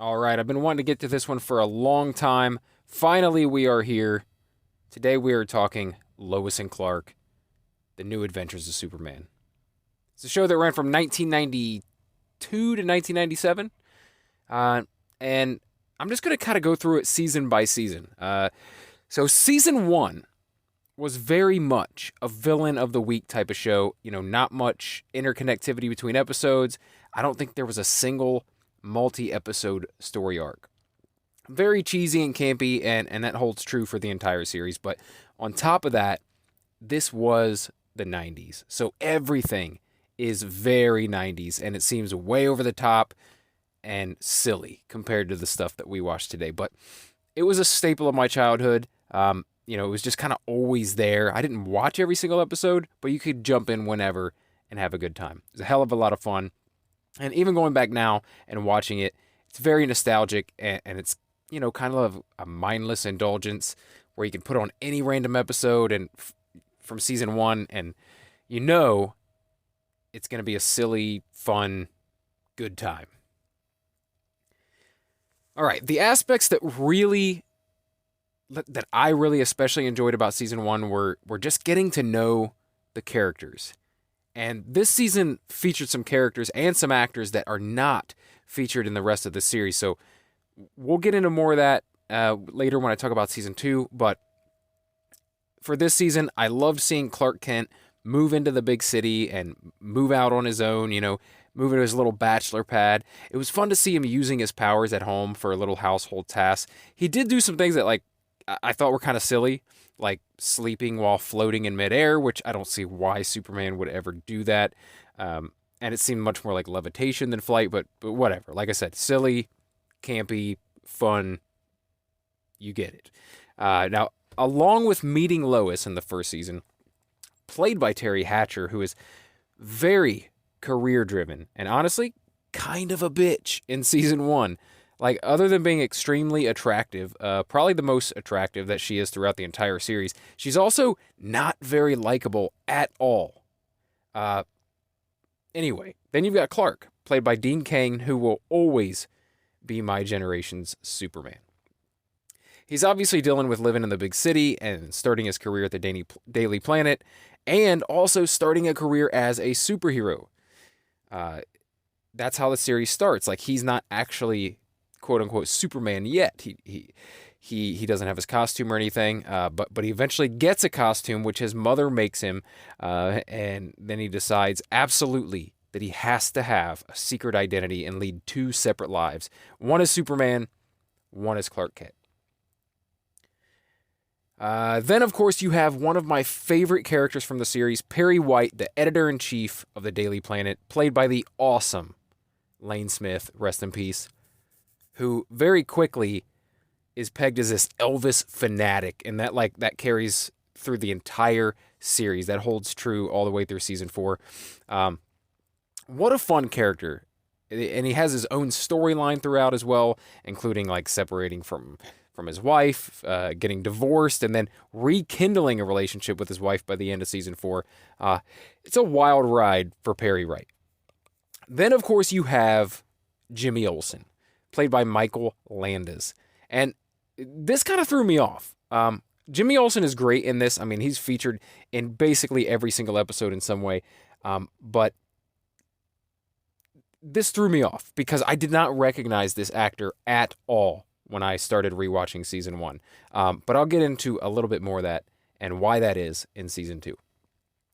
All right, I've been wanting to get to this one for a long time. Finally, we are here. Today, we are talking Lois and Clark, The New Adventures of Superman. It's a show that ran from 1992 to 1997. And I'm just going to kind of go through it season by season. So, season one was very much a villain of the week type of show. You know, not much interconnectivity between episodes. I don't think there was a single multi-episode story arc. Very cheesy and campy, and that holds true for the entire series. But on top of that, this was the 90s. So everything is very 90s, and it seems way over the top and silly compared to the stuff that we watch today. But it was a staple of my childhood. It was just kind of always there. I didn't watch every single episode, but you could jump in whenever and have a good time. It was a hell of a lot of fun. And even going back now and watching it, it's very nostalgic, and it's, kind of a mindless indulgence where you can put on any random episode and from season one, and it's going to be a silly, fun, good time. All right, the aspects that I really especially enjoyed about season one were just getting to know the characters. And this season featured some characters and some actors that are not featured in the rest of the series. So we'll get into more of that later when I talk about season two. But for this season, I loved seeing Clark Kent move into the big city and move out on his own, move into his little bachelor pad. It was fun to see him using his powers at home for little household tasks. He did do some things that, I thought were kind of silly, like sleeping while floating in midair, which I don't see why Superman would ever do that. And it seemed much more like levitation than flight, but whatever. Like I said, silly, campy, fun. You get it. Now, along with meeting Lois in the first season, played by Teri Hatcher, who is very career-driven and honestly kind of a bitch in season one. Other than being extremely attractive, probably the most attractive that she is throughout the entire series, she's also not very likable at all. Anyway, then you've got Clark, played by Dean Cain, who will always be my generation's Superman. He's obviously dealing with living in the big city and starting his career at the Daily Planet, and also starting a career as a superhero. That's how the series starts. He's not actually quote unquote Superman yet. He doesn't have his costume or anything, but he eventually gets a costume, which his mother makes him, and then he decides absolutely that he has to have a secret identity and lead two separate lives. One is Superman, one is Clark Kent. Then, of course, you have one of my favorite characters from the series, Perry White, the editor-in-chief of the Daily Planet, played by the awesome Lane Smith, rest in peace, who very quickly is pegged as this Elvis fanatic, and that carries through the entire series. That holds true all the way through season four. What a fun character. And he has his own storyline throughout as well, including separating from his wife, getting divorced, and then rekindling a relationship with his wife by the end of season four. It's a wild ride for Perry White. Then, of course, you have Jimmy Olsen, played by Michael Landis. And this kind of threw me off. Jimmy Olsen is great in this. I mean, he's featured in basically every single episode in some way. But this threw me off because I did not recognize this actor at all when I started rewatching season one. But I'll get into a little bit more of that and why that is in season two.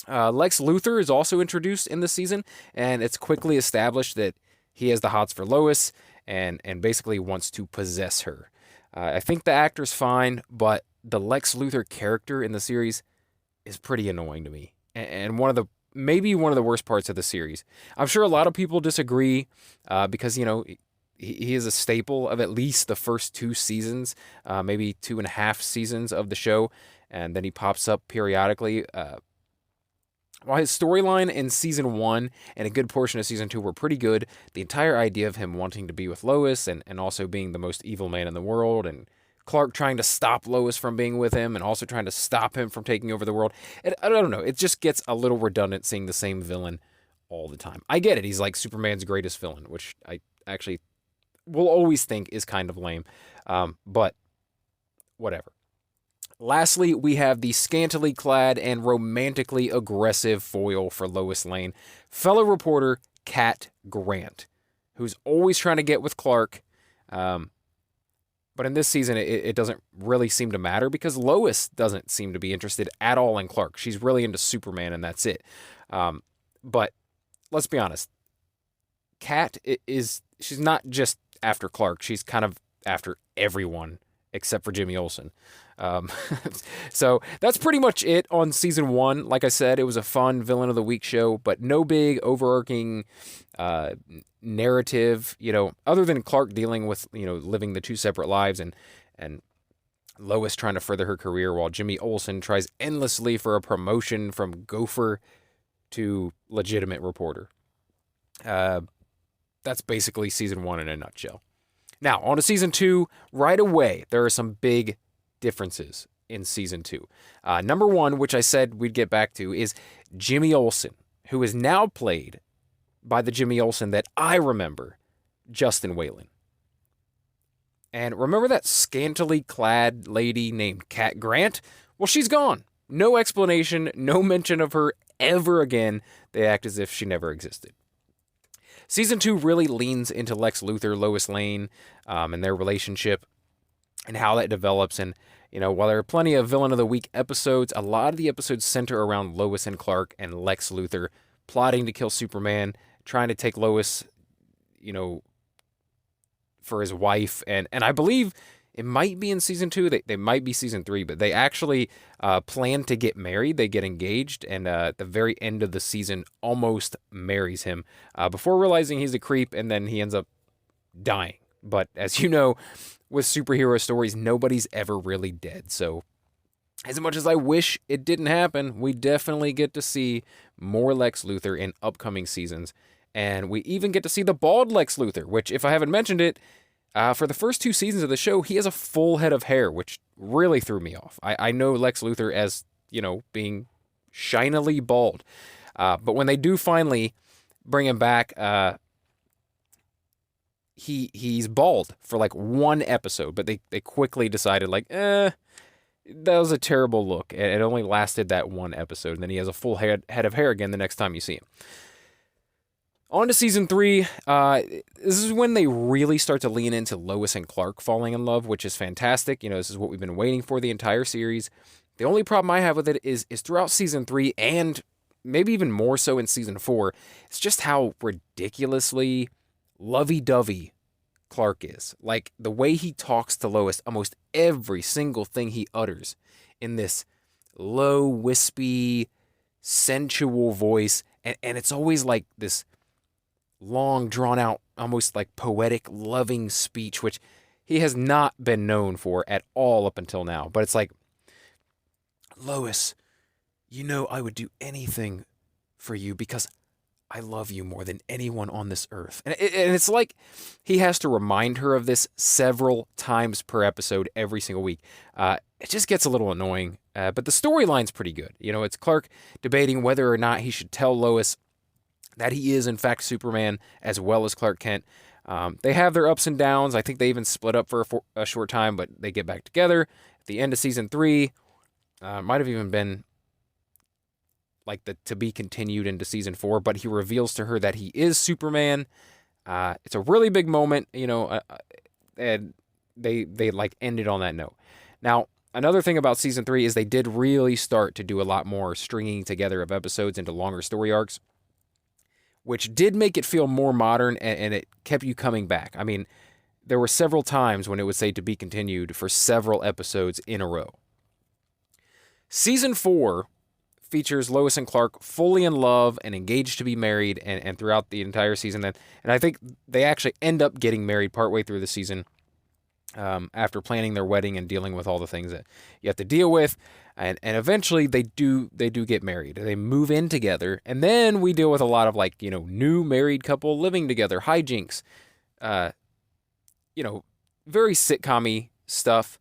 Lex Luthor is also introduced in this season, and it's quickly established that he has the hots for Lois and basically wants to possess her. I think the actor's fine, but the Lex Luthor character in the series is pretty annoying to me, and maybe one of the worst parts of the series. I'm sure a lot of people disagree because he is a staple of at least the first two seasons, maybe 2.5 seasons of the show, and then he pops up periodically. While his storyline in season one and a good portion of season two were pretty good, the entire idea of him wanting to be with Lois and also being the most evil man in the world, and Clark trying to stop Lois from being with him and also trying to stop him from taking over the world, I don't know, it just gets a little redundant seeing the same villain all the time. I get it, he's like Superman's greatest villain, which I actually will always think is kind of lame. But whatever. Lastly, we have the scantily clad and romantically aggressive foil for Lois Lane, fellow reporter Cat Grant, who's always trying to get with Clark. But in this season, it doesn't really seem to matter because Lois doesn't seem to be interested at all in Clark. She's really into Superman, and that's it. But let's be honest. Cat she's not just after Clark. She's kind of after everyone except for Jimmy Olsen. So that's pretty much it on season 1. Like I said, it was a fun Villain of the Week show, but no big overarching narrative, other than Clark dealing with, living the 2 separate lives and Lois trying to further her career while Jimmy Olsen tries endlessly for a promotion from gopher to legitimate reporter. That's basically season 1 in a nutshell. Now, on to season 2. Right away, there are some big differences in season 2. Number 1, which I said we'd get back to, is Jimmy Olsen, who is now played by the Jimmy Olsen that I remember, Justin Whalin. And remember that scantily clad lady named Cat Grant? Well, she's gone. No explanation, no mention of her ever again. They act as if she never existed. Season 2 really leans into Lex Luthor, Lois Lane, and their relationship and how that develops. And, while there are plenty of Villain of the Week episodes, a lot of the episodes center around Lois and Clark and Lex Luthor plotting to kill Superman, trying to take Lois, for his wife. And I believe it might be in season 2. They might be season 3, but they actually plan to get married. They get engaged, and at the very end of the season, almost marries him before realizing he's a creep, and then he ends up dying. But as you know, with superhero stories, nobody's ever really dead. So as much as I wish it didn't happen, we definitely get to see more Lex Luthor in upcoming seasons. And we even get to see the bald Lex Luthor, which, if I haven't mentioned it, for the first 2 seasons of the show, he has a full head of hair, which really threw me off. I know Lex Luthor as, being shinily bald. But when they do finally bring him back, he's bald for like 1 episode. But they quickly decided, that was a terrible look. It only lasted that 1 episode. And then he has a full head of hair again the next time you see him. On to season 3, this is when they really start to lean into Lois and Clark falling in love, which is fantastic. This is what we've been waiting for the entire series. The only problem I have with it is throughout season 3, and maybe even more so in season 4, it's just how ridiculously lovey-dovey Clark is. Like, the way he talks to Lois, almost every single thing he utters in this low, wispy, sensual voice, and it's always like this long, drawn-out, almost like poetic, loving speech, which he has not been known for at all up until now. But it's like, Lois, I would do anything for you because I love you more than anyone on this earth. And it's like he has to remind her of this several times per episode every single week. It just gets a little annoying, but the storyline's pretty good. It's Clark debating whether or not he should tell Lois that he is, in fact, Superman, as well as Clark Kent. They have their ups and downs. I think they even split up for a short time, but they get back together. At the end of season 3, might have even been like the to be continued into season 4, but he reveals to her that he is Superman. It's a really big moment, and they like ended on that note. Now, another thing about season 3 is they did really start to do a lot more stringing together of episodes into longer story arcs, which did make it feel more modern, and it kept you coming back. I mean, there were several times when it would say to be continued for several episodes in a row. Season 4 features Lois and Clark fully in love and engaged to be married, and throughout the entire season. And I think they actually end up getting married partway through the season, after planning their wedding and dealing with all the things that you have to deal with. And eventually they do get married. They move in together, and then we deal with a lot of new married couple living together, hijinks, very sitcom-y stuff.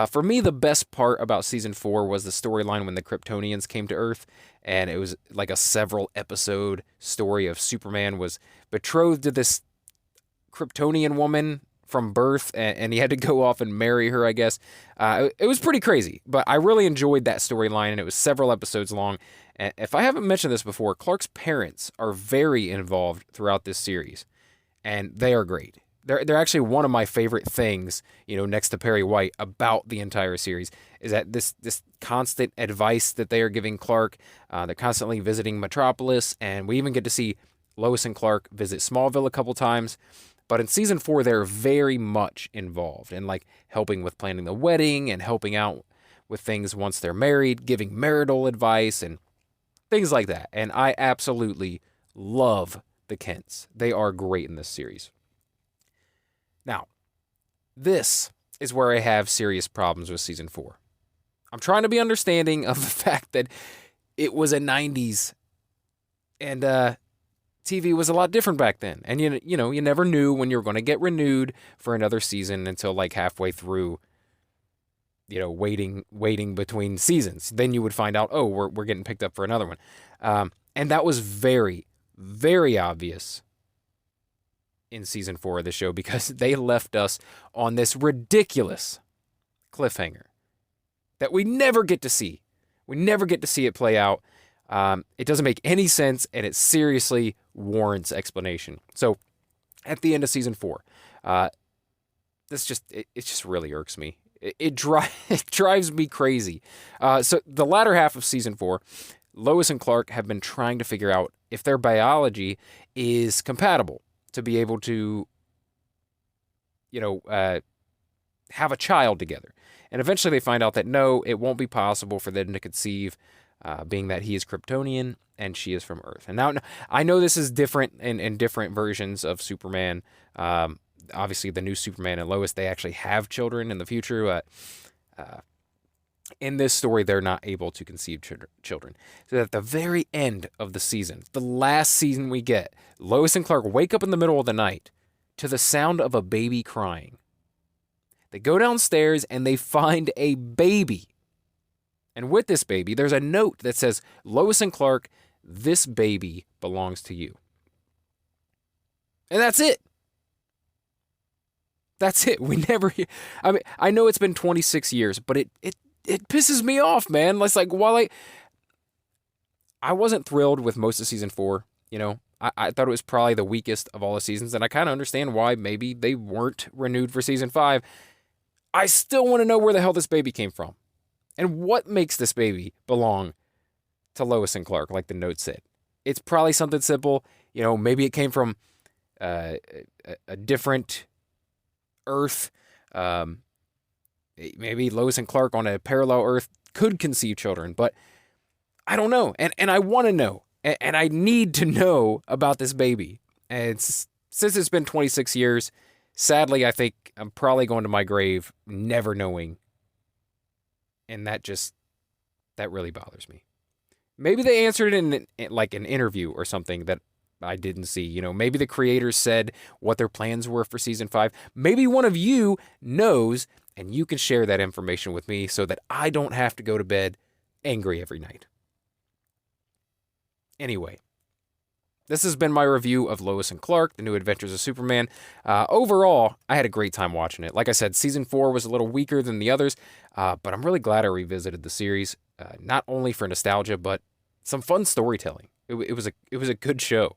For me, the best part about season 4 was the storyline when the Kryptonians came to Earth, and it was like a several episode story of Superman was betrothed to this Kryptonian woman from birth, and he had to go off and marry her, I guess. It was pretty crazy, but I really enjoyed that storyline, and it was several episodes long. And if I haven't mentioned this before, Clark's parents are very involved throughout this series, and they are great. They're actually one of my favorite things, next to Perry White, about the entire series, is that this constant advice that they are giving Clark. They're constantly visiting Metropolis, and we even get to see Lois and Clark visit Smallville a couple times. But in season 4, they're very much involved in helping with planning the wedding and helping out with things once they're married, giving marital advice and things like that. And I absolutely love the Kents. They are great in this series. Now, this is where I have serious problems with season 4. I'm trying to be understanding of the fact that it was a 90s and TV was a lot different back then. And you never knew when you were going to get renewed for another season until halfway through, waiting between seasons. Then you would find out, oh, we're getting picked up for another one. And that was very, very obvious in season 4 of the show, because they left us on this ridiculous cliffhanger that we never get to see. We never get to see it play out. It doesn't make any sense, and it seriously warrants explanation. So, at the end of season 4, it just really irks me. It drives me crazy. So, the latter half of season 4, Lois and Clark have been trying to figure out if their biology is compatible to be able to, have a child together. And eventually they find out that no, it won't be possible for them to conceive, being that he is Kryptonian and she is from Earth. And now I know this is different in different versions of Superman. Obviously, the new Superman and Lois, they actually have children in the future. In this story, they're not able to conceive children. So at the very end of the season, the last season we get, Lois and Clark wake up in the middle of the night to the sound of a baby crying. They go downstairs and they find a baby. And with this baby, there's a note that says, Lois and Clark, this baby belongs to you. And that's it. That's it. We never, I know it's been 26 years, but it pisses me off, man. It's while I wasn't thrilled with most of season 4, I thought it was probably the weakest of all the seasons, and I kind of understand why maybe they weren't renewed for season 5. I still want to know where the hell this baby came from. And what makes this baby belong to Lois and Clark, like the note said. It's probably something simple. Maybe it came from a different Earth. Maybe Lois and Clark on a parallel Earth could conceive children, but I don't know. And I want to know. And I need to know about this baby. And since it's been 26 years, sadly, I think I'm probably going to my grave never knowing. And that really bothers me. Maybe they answered it in an interview or something that I didn't see. Maybe the creators said what their plans were for season 5. Maybe one of you knows, and you can share that information with me so that I don't have to go to bed angry every night. Anyway, this has been my review of Lois and Clark, The New Adventures of Superman. Overall, I had a great time watching it. Like I said, season 4 was a little weaker than the others, but I'm really glad I revisited the series, not only for nostalgia, but some fun storytelling. It was a good show.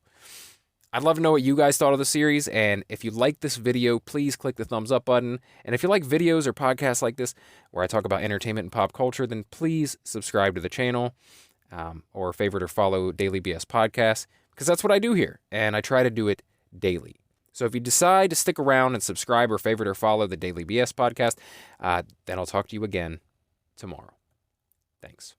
I'd love to know what you guys thought of the series, and if you like this video, please click the thumbs up button. And if you like videos or podcasts like this, where I talk about entertainment and pop culture, then please subscribe to the channel, or favorite or follow Daily BS Podcast, because that's what I do here, and I try to do it daily. So if you decide to stick around and subscribe or favorite or follow the Daily BS Podcast, then I'll talk to you again tomorrow. Thanks.